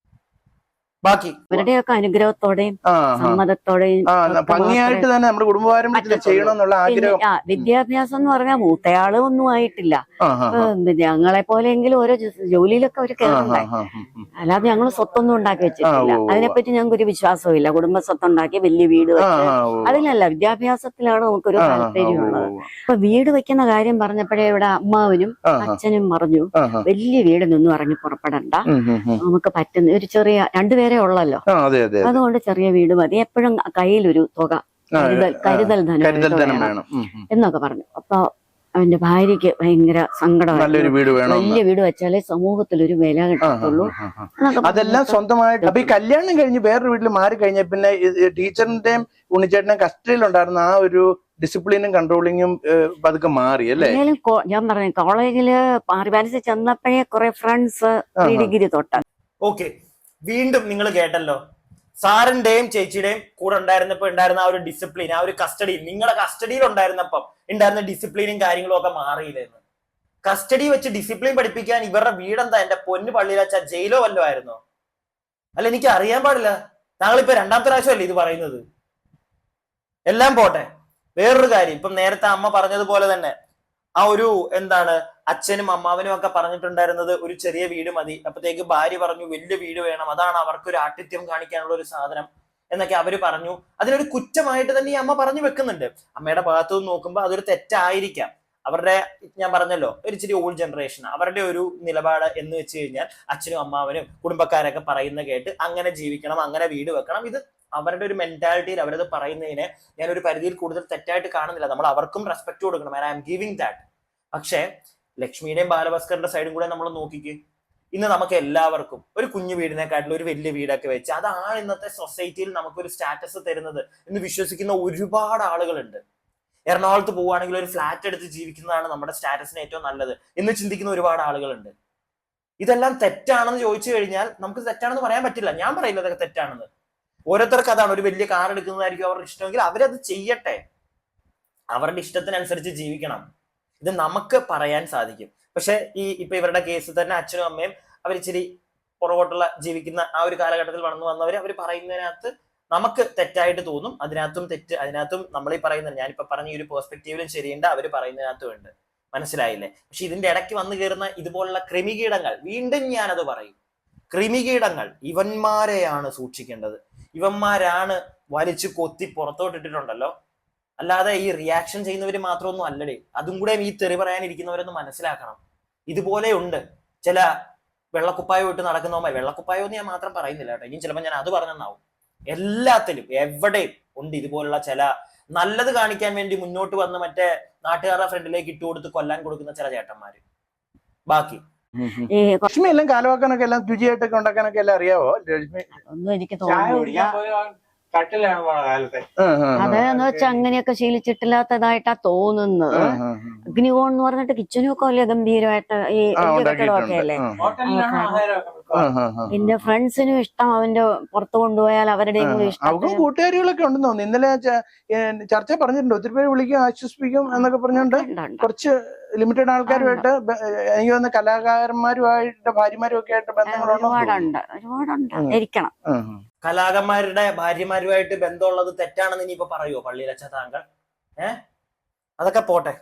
Speaker 3: ബാക്കി
Speaker 2: ഇവരുടെയൊക്കെ അനുഗ്രഹത്തോടെയും സമ്മതത്തോടെയും
Speaker 1: ഭംഗിയായിട്ട് തന്നെ നമ്മുടെ കുടുംബപാരമ്പര്യത്തിൽ ചെയ്യണമെന്നുള്ള ആഗ്രഹം.
Speaker 2: വിദ്യാഭ്യാസം എന്ന് പറഞ്ഞാൽ മൂത്തയാള് ഒന്നും ആയിട്ടില്ല. ഞങ്ങളെ പോലെയെങ്കിലും ഓരോ ജോലിയിലൊക്കെ ഒരു കയറണ്ടേ. അല്ലാതെ ഞങ്ങൾ സ്വത്തൊന്നും ഉണ്ടാക്കി വെച്ചിട്ടില്ല. അതിനെപ്പറ്റി ഞങ്ങൾക്ക് ഒരു വിശ്വാസവും ഇല്ല. കുടുംബ സ്വത്തുണ്ടാക്കി വലിയ വീട് വെച്ച് അതിലല്ല, വിദ്യാഭ്യാസത്തിലാണ് നമുക്കൊരു താല്പര്യമുള്ളത്. അപ്പൊ വീട് വെക്കുന്ന കാര്യം പറഞ്ഞപ്പോഴേ ഇവിടെ അമ്മാവനും അച്ഛനും പറഞ്ഞു വലിയ വീടിനൊന്നും ഇറങ്ങി പുറപ്പെടണ്ട, നമുക്ക് പറ്റുന്ന ഒരു ചെറിയ 2 പേരെ ഉള്ളല്ലോ, അതുകൊണ്ട് ചെറിയ വീട് മതി, എപ്പോഴും കയ്യിലൊരു തുക കരുതൽ ധനം എന്നൊക്കെ പറഞ്ഞു. അപ്പൊ അവന്റെ ഭാര്യക്ക് ഭയങ്കര സങ്കടമായി. വലിയ വീട് വെച്ചാലേ സമൂഹത്തിൽ ഒരു വില കിട്ടത്തുള്ളൂ.
Speaker 1: അതെല്ലാം സ്വന്തമായിട്ട്. അപ്പൊ ഈ കല്യാണം കഴിഞ്ഞ് വേറൊരു വീട്ടിൽ മാറി കഴിഞ്ഞ പിന്നെ ടീച്ചറിന്റെയും ഉണ്ണിച്ചേട്ടന്റെയും കസ്റ്റഡിയിലുണ്ടായിരുന്ന ആ ഒരു ഡിസിപ്ലിനും കൺട്രോളിങ്ങും പതുക്കെ മാറി അല്ലേ?
Speaker 2: ഞാൻ പറഞ്ഞു കോളേജില് പാരിപാലിച്ച് ചെന്നപ്പോഴേ കുറെ ഫ്രണ്ട്സ് ഡിഗ്രി തൊട്ട്.
Speaker 3: ഓക്കെ, വീണ്ടും നിങ്ങൾ കേട്ടല്ലോ, സാറിന്റെയും ചേച്ചിയുടെയും കൂടെ ഉണ്ടായിരുന്നപ്പോ ഉണ്ടായിരുന്ന ആ ഒരു ഡിസിപ്ലിൻ, ആ ഒരു കസ്റ്റഡി, നിങ്ങളുടെ കസ്റ്റഡിയിൽ ഉണ്ടായിരുന്നപ്പം ഉണ്ടായിരുന്ന ഡിസിപ്ലിനും കാര്യങ്ങളും ഒക്കെ മാറിയില്ലെന്ന്. കസ്റ്റഡി വെച്ച് ഡിസിപ്ലിൻ പഠിപ്പിക്കാൻ ഇവരുടെ വീടെന്താ എന്റെ പൊന്നു പള്ളിയിലച്ച ജയിലോ വല്ലോ ആയിരുന്നോ? അല്ല, എനിക്ക് അറിയാൻ പാടില്ല. താങ്കളിപ്പോ 2ാമത്തെ പ്രാവശ്യമല്ലേ ഇത് പറയുന്നത്? എല്ലാം പോട്ടെ, വേറൊരു കാര്യം. ഇപ്പം നേരത്തെ അമ്മ പറഞ്ഞതുപോലെ തന്നെ ആ ഒരു അച്ഛനും അമ്മാവനും ഒക്കെ പറഞ്ഞിട്ടുണ്ടായിരുന്നത് ഒരു ചെറിയ വീട് മതി. അപ്പത്തേക്ക് ഭാര്യ പറഞ്ഞു വലിയ വീട് വേണം, അതാണ് അവർക്ക് ഒരു ആഠിത്യം കാണിക്കാനുള്ള ഒരു സാധനം എന്നൊക്കെ അവര് പറഞ്ഞു. അതിനൊരു കുറ്റമായിട്ട് തന്നെ ഈ അമ്മ പറഞ്ഞു വെക്കുന്നുണ്ട്. അമ്മയുടെ ഭാഗത്തു നിന്ന് നോക്കുമ്പോൾ അതൊരു തെറ്റായിരിക്കാം. അവരുടെ, ഞാൻ പറഞ്ഞല്ലോ, ഒരു ഇച്ചിരി ഓൾഡ് ജനറേഷൻ, അവരുടെ ഒരു നിലപാട് എന്ന് വെച്ച് കഴിഞ്ഞാൽ അച്ഛനും അമ്മാവനും കുടുംബക്കാരൊക്കെ പറയുന്ന കേട്ട് അങ്ങനെ ജീവിക്കണം, അങ്ങനെ വീട് വെക്കണം. ഇത് അവരുടെ ഒരു മെന്റാലിറ്റിയിൽ അവരത് പറയുന്നതിനെ ഞാൻ ഒരു പരിധിയിൽ കൂടുതൽ തെറ്റായിട്ട് കാണുന്നില്ല. നമ്മൾ അവർക്കും റെസ്പെക്ട് കൊടുക്കണം. I am giving that. പക്ഷെ ലക്ഷ്മിയുടെയും ബാലഭാസ്കറിന്റെ സൈഡും കൂടെ നമ്മൾ നോക്കിക്ക്. ഇന്ന് നമുക്ക് എല്ലാവർക്കും ഒരു കുഞ്ഞു വീടിനെക്കാട്ടിലും ഒരു വലിയ വീടൊക്കെ വെച്ച് അതാണ് ഇന്നത്തെ സൊസൈറ്റിയിൽ നമുക്കൊരു സ്റ്റാറ്റസ് തരുന്നത് എന്ന് വിശ്വസിക്കുന്ന ഒരുപാട് ആളുകളുണ്ട്. എറണാകുളത്ത് പോവുകയാണെങ്കിൽ ഒരു ഫ്ലാറ്റ് എടുത്ത് ജീവിക്കുന്നതാണ് നമ്മുടെ സ്റ്റാറ്റസിന് ഏറ്റവും നല്ലത് എന്ന് ചിന്തിക്കുന്ന ഒരുപാട് ആളുകളുണ്ട്. ഇതെല്ലാം തെറ്റാണെന്ന് ചോദിച്ചു കഴിഞ്ഞാൽ നമുക്ക് തെറ്റാണെന്ന് പറയാൻ പറ്റില്ല. ഞാൻ പറയില്ല അതൊക്കെ തെറ്റാണെന്ന്. ഓരോരുത്തർക്ക് അതാണ്, ഒരു വലിയ കാർ എടുക്കുന്നതായിരിക്കും അവരുടെ ഇഷ്ടമെങ്കിൽ അവരത് ചെയ്യട്ടെ, അവരുടെ ഇഷ്ടത്തിനനുസരിച്ച് ജീവിക്കണം. ഇത് നമുക്ക് പറയാൻ സാധിക്കും. പക്ഷെ ഇപ്പൊ ഇവരുടെ കേസിൽ തന്നെ അച്ഛനും അമ്മയും അവരിച്ചിരി പുറകോട്ടുള്ള ജീവിക്കുന്ന ആ ഒരു കാലഘട്ടത്തിൽ വളർന്നു വന്നവര് അവർ പറയുന്നതിനകത്ത് നമുക്ക് തെറ്റായിട്ട് തോന്നും. അതിനകത്തും തെറ്റ്, അതിനകത്തും നമ്മൾ ഈ പറയുന്നത് ഞാനിപ്പോ പറഞ്ഞ ഈ ഒരു പെർസ്പെക്റ്റീവിലും ശരിയുണ്ട്, അവർ പറയുന്നതിനകത്തും ഉണ്ട്. മനസ്സിലായില്ലേ? പക്ഷെ ഇതിന്റെ ഇടയ്ക്ക് വന്നു കയറുന്ന ഇതുപോലുള്ള ക്രിമികീടങ്ങൾ, വീണ്ടും ഞാനത് പറയും, ക്രിമികീടങ്ങൾ ഇവന്മാരെയാണ് സൂക്ഷിക്കേണ്ടത്. ഇവന്മാരാണ് വലിച്ചു കൊത്തി പുറത്തോട്ടിട്ടുണ്ടല്ലോ. അല്ലാതെ ഈ റിയാക്ഷൻ ചെയ്യുന്നവര് മാത്രമൊന്നും അല്ലടേ. അതും കൂടെ ഈ തെറി പറയാനിരിക്കുന്നവരൊന്ന് മനസ്സിലാക്കണം. ഇതുപോലെ ഉണ്ട് ചില വെള്ളക്കുപ്പായം ഇട്ട് നടക്കുന്നവന്മാർ. വെള്ളക്കുപ്പായം എന്ന് ഞാൻ മാത്രം പറയുന്നില്ല കേട്ടോ, ഇനിയും ചിലപ്പോൾ ഞാൻ അത് പറഞ്ഞെന്നാവും. എല്ലാത്തിലും എവിടെയും ഉണ്ട് ഇതുപോലുള്ള ചില നല്ലത് കാണിക്കാൻ വേണ്ടി മുന്നോട്ട് വന്ന് മറ്റേ നാട്ടുകാരുടെ ഫ്രണ്ടിലേക്ക് ഇട്ട് കൊടുത്ത് കൊല്ലാൻ കൊടുക്കുന്ന ചില ചേട്ടന്മാര്. ബാക്കി
Speaker 1: ലക്ഷ്മി എല്ലാം കാലവാക്കാനൊക്കെ എല്ലാം രുചിയായിട്ടൊക്കെ ഉണ്ടാക്കാനൊക്കെ എല്ലാം അറിയാവോ ലക്ഷ്മി?
Speaker 2: ഒന്നും എനിക്ക് തോന്നുന്നില്ല. അതെന്ന് വെച്ചാൽ അങ്ങനെയൊക്കെ ശീലിച്ചിട്ടില്ലാത്തതായിട്ടാ തോന്നുന്നത്. അഗ്നികോൺ എന്ന് പറഞ്ഞിട്ട് കിച്ചനും ഒക്കെ വലിയ ഗംഭീരമായിട്ട് ഈ കെട്ടിടമൊക്കെ അല്ലേ. പിന്നെ ഫ്രണ്ട്സിനും ഇഷ്ടം, അവന്റെ പുറത്ത് കൊണ്ടുപോയാൽ അവരുടെയും കൂടി ഇഷ്ടം.
Speaker 1: അവർക്കും കൂട്ടുകാരികളൊക്കെ ഉണ്ടെന്ന് തോന്നുന്നു. ഇന്നലെ ചർച്ച പറഞ്ഞിട്ടുണ്ട്, ഒത്തിരി പേര് വിളിക്കും ആശ്വസിപ്പിക്കും എന്നൊക്കെ പറഞ്ഞുകൊണ്ട്. കുറച്ച് ലിമിറ്റഡ് ആൾക്കാരുമായിട്ട് എനിക്ക് തോന്നുന്ന കലാകാരന്മാരുമായിട്ട് ഭാര്യമാരും ഒക്കെ ആയിട്ട്
Speaker 2: ഒരുപാടുണ്ട് ഇരിക്കണം.
Speaker 3: കലാകാരന്മാരുടെ ഭാര്യമാരുമായിട്ട് ബന്ധമുള്ളത് തെറ്റാണെന്ന് ഇനിയിപ്പോ പറയുമോ പള്ളിയിലച്ച താങ്കൾ? അതൊക്കെ പോട്ടെ.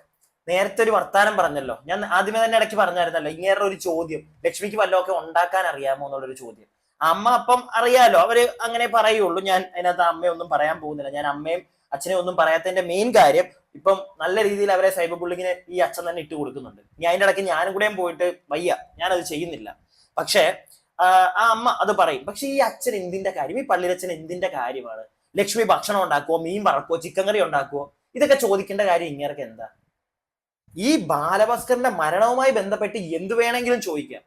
Speaker 3: നേരത്തെ ഒരു വർത്താനം പറഞ്ഞല്ലോ, ഞാൻ ആദ്യമേ തന്നെ ഇടയ്ക്ക് പറഞ്ഞായിരുന്നല്ലോ, ഇങ്ങനെ ഒരു ചോദ്യം, ലക്ഷ്മിക്ക് വല്ലതൊക്കെ ഉണ്ടാക്കാൻ അറിയാമോ എന്നുള്ളൊരു ചോദ്യം. അമ്മ അപ്പം അറിയാലോ, അവര് അങ്ങനെ പറയുള്ളൂ. ഞാൻ അതിനകത്ത് അമ്മയൊന്നും പറയാൻ പോകുന്നില്ല. ഞാൻ അമ്മയും അച്ഛനെ ഒന്നും പറയാത്തതിന്റെ മെയിൻ കാര്യം, ഇപ്പം നല്ല രീതിയിൽ അവരെ സൈബർ ബുള്ളിങ്ങിന് ഈ അച്ഛൻ തന്നെ ഇട്ട് കൊടുക്കുന്നുണ്ട്. ഞാൻ അതിന്റെ ഇടയ്ക്ക് ഞാനും കൂടെയും പോയിട്ട് വയ്യ, ഞാനത് ചെയ്യുന്നില്ല. പക്ഷേ ആ അമ്മ അത് പറയും. പക്ഷെ ഈ അച്ഛൻ എന്തിന്റെ കാര്യം, ഈ പള്ളിയിലച്ഛൻ എന്തിന്റെ കാര്യമാണ്? ലക്ഷ്മി ഭക്ഷണം ഉണ്ടാക്കുവോ, മീൻ വറക്കുവോ, ചിക്കൻ കറി ഉണ്ടാക്കുവോ? ഇതൊക്കെ ചോദിക്കേണ്ട കാര്യം ഇങ്ങനൊക്കെ എന്താ? ഈ ബാലഭാസ്കറിന്റെ മരണവുമായി ബന്ധപ്പെട്ട് എന്ത് വേണമെങ്കിലും ചോദിക്കാം.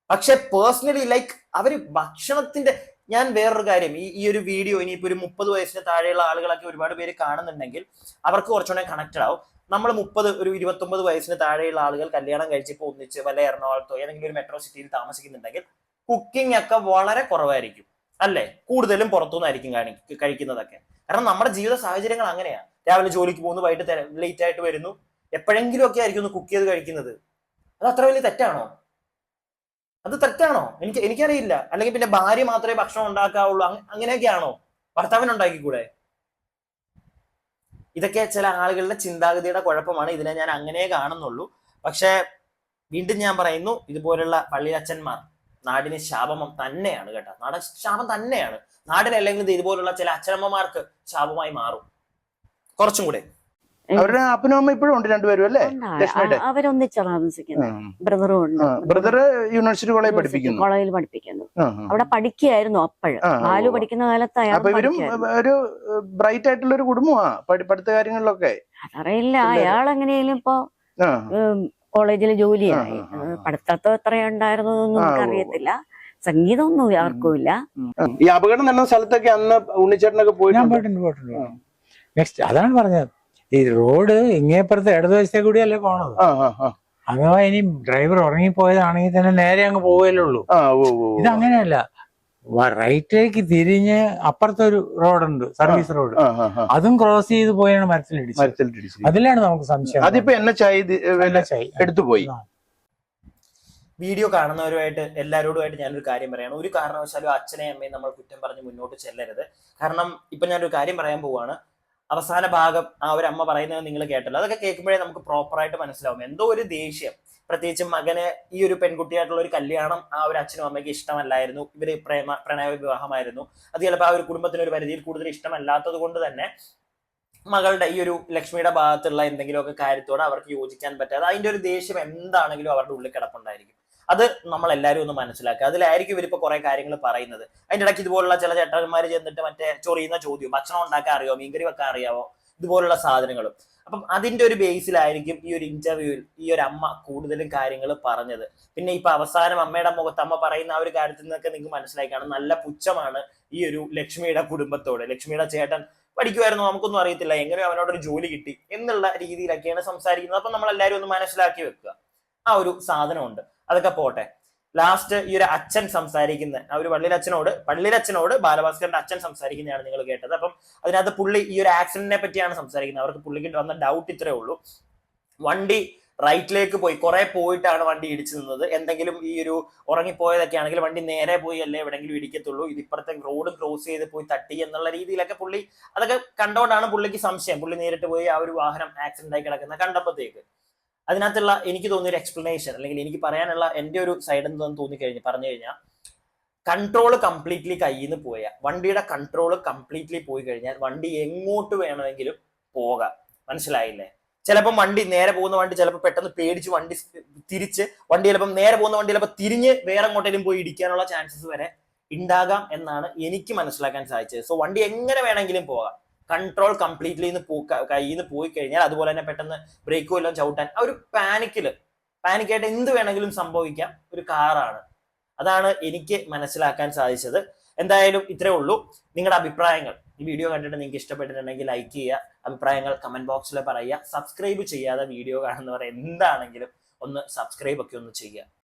Speaker 3: പക്ഷെ പേഴ്സണലി ലൈക്ക് അവര് ഭക്ഷണത്തിന്റെ, ഞാൻ വേറൊരു കാര്യം, ഈ ഒരു വീഡിയോ ഇനിയിപ്പോ ഒരു 30 വയസ്സിന് താഴെയുള്ള ആളുകളൊക്കെ ഒരുപാട് പേര് കാണുന്നുണ്ടെങ്കിൽ അവർക്ക് കുറച്ചുകൂടെ കണക്റ്റഡ് ആവും. നമ്മൾ 29 വയസ്സിന് താഴെയുള്ള ആളുകൾ കല്യാണം കഴിച്ചിപ്പോ ഒന്നിച്ച് വല്ല എറണാകുളത്തോ ഏതെങ്കിലും ഒരു മെട്രോ സിറ്റിയിൽ താമസിക്കുന്നുണ്ടെങ്കിൽ കുക്കിംഗ് ഒക്കെ വളരെ കുറവായിരിക്കും അല്ലേ? കൂടുതലും പുറത്തുനിന്നായിരിക്കും കഴിക്കുന്നതൊക്കെ. കാരണം നമ്മുടെ ജീവിത സാഹചര്യങ്ങൾ അങ്ങനെയാ. രാവിലെ ജോലിക്ക് പോകുന്നു, വൈകിട്ട് ലേറ്റ് ആയിട്ട് വരുന്നു, എപ്പോഴെങ്കിലും ഒക്കെ ആയിരിക്കും കുക്ക് ചെയ്ത് കഴിക്കുന്നത്. അത് അത്ര വലിയ തെറ്റാണോ? അത് തെറ്റാണോ? എനിക്കറിയില്ല. അല്ലെങ്കിൽ പിന്നെ ഭാര്യ മാത്രമേ ഭക്ഷണം ഉണ്ടാക്കാവുള്ളൂ, അങ്ങനെയൊക്കെയാണോ? ഭർത്താവിന് ഉണ്ടാക്കിക്കൂടെ? ഇതൊക്കെ ചില ആളുകളുടെ ചിന്താഗതിയുടെ കുഴപ്പമാണ്. ഇതിനെ ഞാൻ അങ്ങനെ കാണുന്നുള്ളൂ. പക്ഷെ വീണ്ടും ഞാൻ പറയുന്നു, ഇതുപോലുള്ള പള്ളിയച്ഛന്മാർ നാടിന് ശാപം തന്നെയാണ് കേട്ടോ. നാട് ശാപം തന്നെയാണ്. നാടിനല്ലെങ്കിൽ ഇതുപോലുള്ള ചില അച്ഛനമ്മമാർക്ക് ശാപമായി മാറും കുറച്ചും കൂടെ.
Speaker 1: അവരുടെ അപ്പനും അമ്മ ഇപ്പോഴും ഉണ്ട്, രണ്ടുപേരും അല്ലേ?
Speaker 2: അവരൊന്നിച്ചാ താമസിക്കുന്നത്. ബ്രദറും ഉണ്ട്.
Speaker 1: ബ്രദർ യൂണിവേഴ്സിറ്റി കോളേജിൽ
Speaker 2: പഠിപ്പിക്കുന്നു. അവിടെ പഠിക്കുകയായിരുന്നു അപ്പോഴും. ബാലു പഠിക്കുന്ന കാലത്ത്
Speaker 1: അപ്പൊ ഇവരും ഒരു ബ്രൈറ്റ് ആയിട്ടുള്ള ഒരു കുടുംബമാണ് പഠിത്ത കാര്യങ്ങളിലൊക്കെ.
Speaker 2: അതറിയില്ല, അയാൾ എങ്ങനെയാലും ഇപ്പൊ കോളേജിൽ ജോലിയായി. പഠിത്തത്തോ എത്രയുണ്ടായിരുന്നതൊന്നും നമുക്കറിയത്തില്ല. സംഗീതമൊന്നും ആർക്കും ഇല്ല.
Speaker 1: ഈ അപകടം നടന്ന സ്ഥലത്തൊക്കെ അന്ന് ഉണ്ണിച്ചേട്ടനൊക്കെ
Speaker 4: പോയിട്ടുണ്ട്. നെക്സ്റ്റ് അതാണ് പറഞ്ഞത്, ഈ റോഡ് ഇങ്ങേപ്പുറത്ത് ഇടതുവശത്തെ കൂടിയല്ലേ പോണത്. അഥവാ ഇനി ഡ്രൈവർ ഉറങ്ങിപ്പോയതാണെങ്കിൽ തന്നെ നേരെ അങ്ങ് പോവുകയല്ലുള്ളൂ. ഇതങ്ങനെയല്ല, റൈറ്റിലേക്ക് തിരിഞ്ഞ് അപ്പുറത്തൊരു റോഡുണ്ട്, സർവീസ് റോഡ്, അതും ക്രോസ് ചെയ്ത് പോയാണ് മരത്തിലിടിച്ചത്. അതിലാണ് നമുക്ക് സംശയം.
Speaker 1: അതിപ്പോ എടുത്തുപോയി.
Speaker 3: വീഡിയോ കാണുന്നവരുമായിട്ട് എല്ലാവരോടുമായിട്ട് ഞാനൊരു കാര്യം പറയണം. ഒരു കാരണവശാലും അച്ഛനെയും അമ്മയും നമ്മൾ കുറ്റം പറഞ്ഞ് മുന്നോട്ട് ചെല്ലരുത്. കാരണം ഇപ്പൊ ഞാനൊരു കാര്യം പറയാൻ പോവാണ്. അവസാന ഭാഗം ആ ഒരു അമ്മ പറയുന്നത് നിങ്ങൾ കേട്ടല്ലോ. അതൊക്കെ കേൾക്കുമ്പോഴേ നമുക്ക് പ്രോപ്പറായിട്ട് മനസ്സിലാവും. എന്തോ ഒരു ദേഷ്യം, പ്രത്യേകിച്ച് മകന് ഈ ഒരു പെൺകുട്ടിയായിട്ടുള്ള ഒരു കല്യാണം ആ ഒരു അച്ഛനും അമ്മയ്ക്ക് ഇഷ്ടമല്ലായിരുന്നു. ഇവര് പ്രണയ വിവാഹമായിരുന്നു. അത് ചിലപ്പോൾ ആ ഒരു കുടുംബത്തിന് ഒരു പരിധിയിൽ കൂടുതൽ ഇഷ്ടമല്ലാത്തത് കൊണ്ട് തന്നെ മകളുടെ ഈ ഒരു ലക്ഷ്മിയുടെ ഭാഗത്തുള്ള എന്തെങ്കിലുമൊക്കെ കാര്യത്തോടെ അവർക്ക് യോജിക്കാൻ പറ്റാതെ അതിന്റെ ഒരു ദേഷ്യം എന്താണെങ്കിലും അവരുടെ ഉള്ളിൽ കിടപ്പുണ്ടായിരിക്കും. അത് നമ്മൾ എല്ലാവരും ഒന്ന് മനസ്സിലാക്കുക. അതിലായിരിക്കും ഇവരിപ്പോ കുറെ കാര്യങ്ങൾ പറയുന്നത്. അതിന്റെ ഇടയ്ക്ക് ഇതുപോലുള്ള ചില ചേട്ടന്മാര് ചെന്നിട്ട് മറ്റേ ചൊറിയുന്ന ചോദ്യം, ഭക്ഷണം ഉണ്ടാക്കാൻ അറിയോ, മീൻകറി വെക്കാൻ അറിയാവോ, ഇതുപോലുള്ള സാധനങ്ങളും. അപ്പം അതിന്റെ ഒരു ബേസിലായിരിക്കും ഈ ഒരു ഇന്റർവ്യൂവിൽ ഈ ഒരു അമ്മ കൂടുതലും കാര്യങ്ങൾ പറഞ്ഞത്. പിന്നെ ഇപ്പൊ അവസാനം അമ്മയുടെ മുഖത്ത് അമ്മ പറയുന്ന ആ ഒരു കാര്യത്തിൽ നിന്നൊക്കെ നിങ്ങൾക്ക് മനസ്സിലായി കാണും, നല്ല പുച്ഛമാണ് ഈ ഒരു ലക്ഷ്മിയുടെ കുടുംബത്തോട്. ലക്ഷ്മിയുടെ ചേട്ടൻ പഠിക്കുമായിരുന്നു, നമുക്കൊന്നും അറിയത്തില്ല, എങ്ങനെയോ അവനോടൊരു ജോലി കിട്ടി എന്നുള്ള രീതിയിലൊക്കെയാണ് സംസാരിക്കുന്നത്. അപ്പൊ നമ്മളെല്ലാവരും ഒന്ന് മനസ്സിലാക്കി വെക്കുക, ആ ഒരു സാധനമുണ്ട്. അതൊക്കെ പോട്ടെ. ലാസ്റ്റ് ഈ ഒരു അച്ഛൻ സംസാരിക്കുന്ന ആ ഒരു പള്ളിയിലച്ഛനോട് ബാലഭാസ്കറിന്റെ അച്ഛൻ സംസാരിക്കുന്നതാണ് നിങ്ങൾ കേട്ടത്. അപ്പം അതിനകത്ത് പുള്ളി ഈ ഒരു ആക്സിഡന്റിനെ പറ്റിയാണ് സംസാരിക്കുന്നത്. അവർക്ക് പുള്ളിക്ക് വന്ന ഡൗട്ട് ഇത്രേ ഉള്ളൂ, വണ്ടി റൈറ്റിലേക്ക് പോയി, കുറെ പോയിട്ടാണ് വണ്ടി ഇടിച്ചു നിന്നത്. എന്തെങ്കിലും ഈ ഒരു ഉറങ്ങിപ്പോയതൊക്കെ ആണെങ്കിൽ വണ്ടി നേരെ പോയി അല്ലേ എവിടെയെങ്കിലും ഇടിക്കത്തുള്ളൂ, ഇത് ഇപ്പുറത്തെ റോഡ് ക്രോസ് ചെയ്ത് പോയി തട്ടി എന്നുള്ള രീതിയിലൊക്കെ പുള്ളി അതൊക്കെ കണ്ടോണ്ടാണ് പുള്ളിക്ക് സംശയം. പുള്ളി നേരിട്ട് പോയി ആ ഒരു വാഹനം ആക്സിഡന്റ് ആയി കിടക്കുന്ന കണ്ടപ്പോഴത്തേക്ക് അതിനകത്തുള്ള എനിക്ക് തോന്നിയൊരു എക്സ്പ്ലനേഷൻ, അല്ലെങ്കിൽ എനിക്ക് പറയാനുള്ള എൻ്റെ ഒരു സൈഡ് എന്താണെന്ന് പറഞ്ഞു കഴിഞ്ഞാൽ, കൺട്രോൾ കംപ്ലീറ്റ്ലി കയ്യിൽ നിന്ന് പോയ വണ്ടിയുടെ കൺട്രോൾ കംപ്ലീറ്റ്ലി പോയി കഴിഞ്ഞാൽ വണ്ടി എങ്ങോട്ട് വേണമെങ്കിലും പോകാം. മനസ്സിലായില്ലേ? ചിലപ്പം വണ്ടി നേരെ പോകുന്ന വണ്ടി ചിലപ്പോൾ പെട്ടെന്ന് പേടിച്ച് വണ്ടി ചിലപ്പം നേരെ പോകുന്ന വണ്ടി ചിലപ്പോൾ തിരിഞ്ഞ് വേറെ എങ്ങോട്ടെങ്കിലും പോയി ഇടിക്കാനുള്ള ചാൻസസ് വരെ ഉണ്ടാകാം എന്നാണ് എനിക്ക് മനസ്സിലാക്കാൻ സാധിച്ചത്. സോ വണ്ടി എങ്ങനെ വേണമെങ്കിലും പോകാം, കൺട്രോൾ കംപ്ലീറ്റ്ലി കയ്യിൽ നിന്ന് പോയി കഴിഞ്ഞാൽ, അതുപോലെ തന്നെ പെട്ടെന്ന് ബ്രേക്കോ എല്ലാം ചവിട്ടാൻ ആ ഒരു പാനിക്കായിട്ട് എന്ത് വേണമെങ്കിലും സംഭവിക്കാം ഒരു കാറാണ്. അതാണ് എനിക്ക് മനസ്സിലാക്കാൻ സാധിച്ചത്. എന്തായാലും ഇത്രേ ഉള്ളൂ. നിങ്ങളുടെ അഭിപ്രായങ്ങൾ ഈ വീഡിയോ കണ്ടിട്ട് നിങ്ങൾക്ക് ഇഷ്ടപ്പെട്ടിട്ടുണ്ടെങ്കിൽ ലൈക്ക് ചെയ്യുക, അഭിപ്രായങ്ങൾ കമന്റ് ബോക്സിൽ പറയുക. സബ്സ്ക്രൈബ് ചെയ്യാതെ വീഡിയോ കാണുന്നവർ എന്താണെങ്കിലും ഒന്ന് സബ്സ്ക്രൈബ് ഒക്കെ ഒന്ന് ചെയ്യുക.